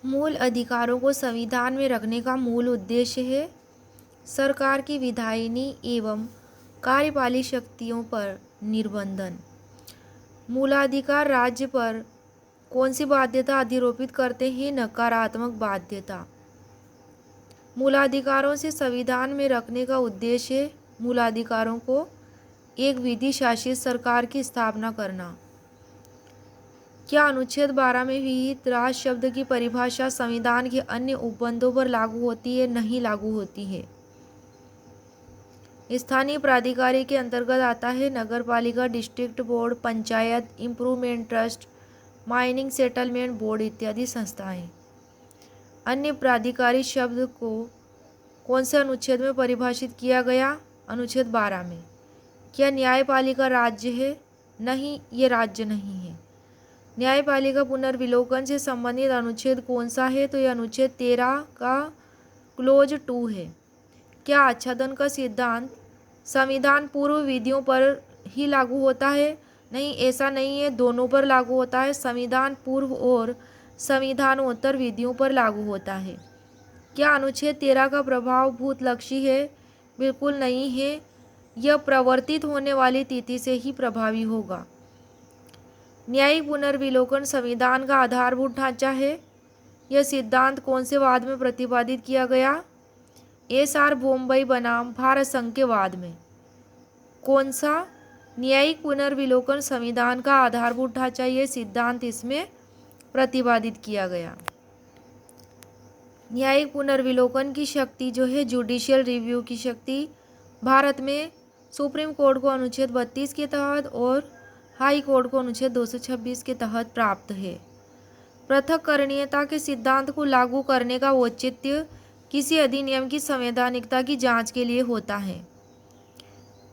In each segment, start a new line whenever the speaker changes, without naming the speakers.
मूल अधिकारों को संविधान में रखने का मूल उद्देश्य है सरकार की विधायिनी एवं कार्यपालिक शक्तियों पर निर्बंधन। मूलाधिकार राज्य पर कौन सी बाध्यता अधिरोपित करते हैं? नकारात्मक बाध्यता। मूलाधिकारों से संविधान में रखने का उद्देश्य मूलाधिकारों को एक विधि शासित सरकार की स्थापना करना। क्या अनुच्छेद 12 में विहित राष्ट्र शब्द की परिभाषा संविधान के अन्य उपबंधों पर लागू होती है? नहीं लागू होती है। स्थानीय प्राधिकारी के अंतर्गत आता है नगरपालिका, district board, panchayat, improvement trust, mining settlement board इत्यादि संस्थाएं। अन्य प्राधिकारी शब्द को कौन से अनुच्छेद में परिभाषित किया गया? अनुच्छेद 12 में। क्या न्यायपालिका राज्य है? नहीं, ये राज्य नहीं है। न्यायपालिका पुनर्विलोकन से संबंधित अनुच्छेद कौन सा है? तो यह अनुच्छेद 13 का क्लोज 2 है। क्या आच्छादन का सिद्धांत संविधान पूर्व विधियों पर ही लागू होता है? नहीं, ऐसा नहीं है, दोनों पर लागू होता है। संविधान पूर्व और संविधानोत्तर विधियों पर लागू होता है। क्या अनुच्छेद 13 का प्रभाव भूतलक्षी है? बिल्कुल नहीं है, यह प्रवर्तित होने वाली तिथि से ही प्रभावी होगा। न्यायिक पुनर्विलोकन संविधान का आधारभूत ढांचा है। यह सिद्धांत कौन से वाद में प्रतिपादित किया गया? एस.आर. बोम्बई बनाम भारत संघ के वाद में। कौन सा? न्यायिक पुनर्विलोकन संविधान का आधारभूत ढांचा, यह सिद्धांत इसमें प्रतिपादित किया गया। न्यायिक पुनर्विलोकन की शक्ति जो है, जुडिशियल रिव्यू की शक्ति, भारत में सुप्रीम कोर्ट को अनुच्छेद 32 के तहत और हाई कोर्ट को अनुच्छेद 226 के तहत प्राप्त है। पृथक्करणीयता के सिद्धांत को लागू करने का औचित्य किसी अधिनियम की संवैधानिकता की जांच के लिए होता है।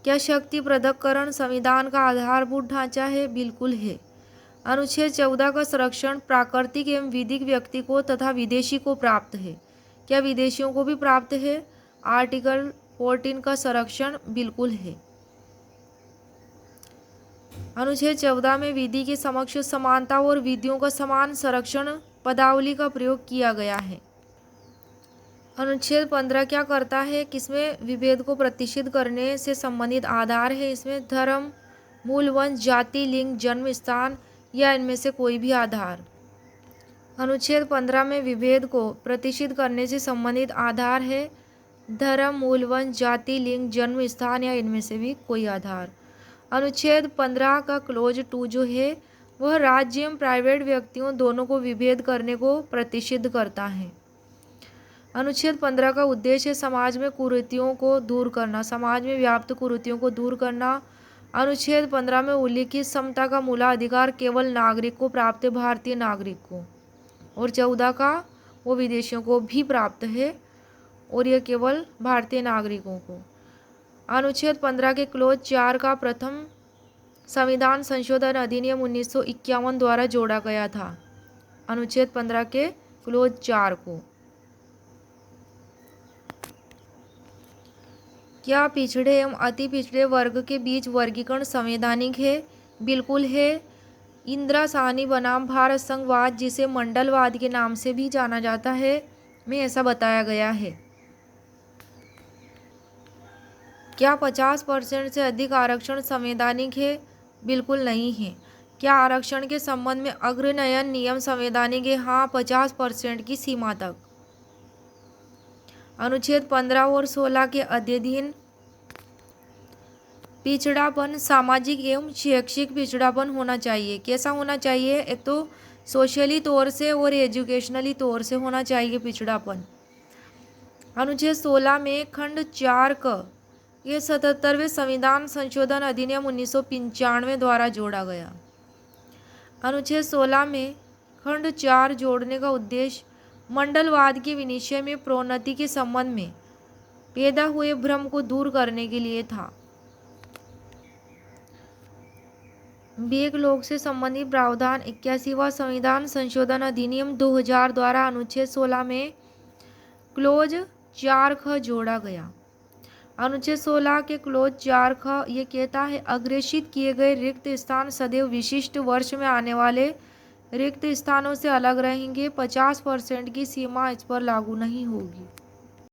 क्या शक्ति पृथक्करण संविधान का आधारभूत ढांचा है? बिल्कुल है। अनुच्छेद 14 का संरक्षण प्राकृतिक एवं विधिक व्यक्ति को तथा विदेशी को प्राप्त है। क्या विदेशियों को भी प्राप्त है? आर्टिकल 14 का संरक्षण बिल्कुल है। अनुच्छेद 14 में विधि के समक्ष समानता और विधियों का समान संरक्षण पदावली का प्रयोग किया गया है। अनुच्छेद 15 क्या करता है? किसमें विभेद को प्रतिषिद्ध करने से संबंधित आधार है? इसमें धर्म, मूल वंश, जाति, लिंग, जन्म स्थान या इनमें से कोई भी आधार। अनुच्छेद 15 में विभेद को प्रतिषिद्ध करने से संबंधित आधार है धर्म, मूल वंश, जाति, लिंग, जन्म स्थान या इनमें से भी कोई आधार। अनुच्छेद 15 का क्लोज 2 जो है वह राज्य एवं प्राइवेट व्यक्तियों दोनों को विभेद करने को प्रतिषिद्ध करता है। अनुच्छेद 15 का उद्देश्य समाज में कुरीतियों को दूर करना, समाज में व्याप्त कुरीतियों को दूर करना। अनुच्छेद 15 में उल्लिखित समता का मूलाधिकार केवल नागरिक को प्राप्त है, भारतीय नागरिक को, और 14 का वो विदेशियों को भी प्राप्त है और यह केवल भारतीय नागरिकों को। अनुच्छेद 15 के क्लोज 4 का प्रथम संविधान संशोधन अधिनियम 1951 द्वारा जोड़ा गया था। अनुच्छेद 15 के क्लोज 4 को। क्या पिछड़े एवं अति पिछड़े वर्ग के बीच वर्गीकरण संवैधानिक है? बिल्कुल है। इंदिरा साहनी बनाम भारत संघवाद, जिसे मंडलवाद के नाम से भी जाना जाता है, में ऐसा बताया गया है। क्या 50% से अधिक आरक्षण संवैधानिक है? बिल्कुल नहीं है। क्या आरक्षण के संबंध में अग्रनयन नियम संवैधानिक है? हाँ, 50% की सीमा तक। अनुच्छेद 15 और 16 के अध्ययन पिछड़ापन सामाजिक एवं शैक्षिक पिछड़ापन होना चाहिए। कैसा होना चाहिए? एक तो सोशली तौर से और एजुकेशनली तौर से होना चाहिए पिछड़ापन। अनुच्छेद 16 में खंड 4 क यह 77वें संविधान संशोधन अधिनियम 1995 द्वारा जोड़ा गया। अनुच्छेद 16 में खंड 4 जोड़ने का उद्देश्य मंडलवाद के विनिश्चय में प्रोन्नति के संबंध में पैदा हुए भ्रम को दूर करने के लिए था। बेग लोग से संबंधित प्रावधान 81वां संविधान संशोधन अधिनियम 2000 द्वारा अनुच्छेद 16 में क्लोज 4 ख जोड़ा गया। अनुच्छेद 16 के क्लोज 4 ख ये कहता है अग्रेषित किए गए रिक्त स्थान सदैव विशिष्ट वर्ष में आने वाले रिक्त स्थानों से अलग रहेंगे। 50% की सीमा इस पर लागू नहीं होगी।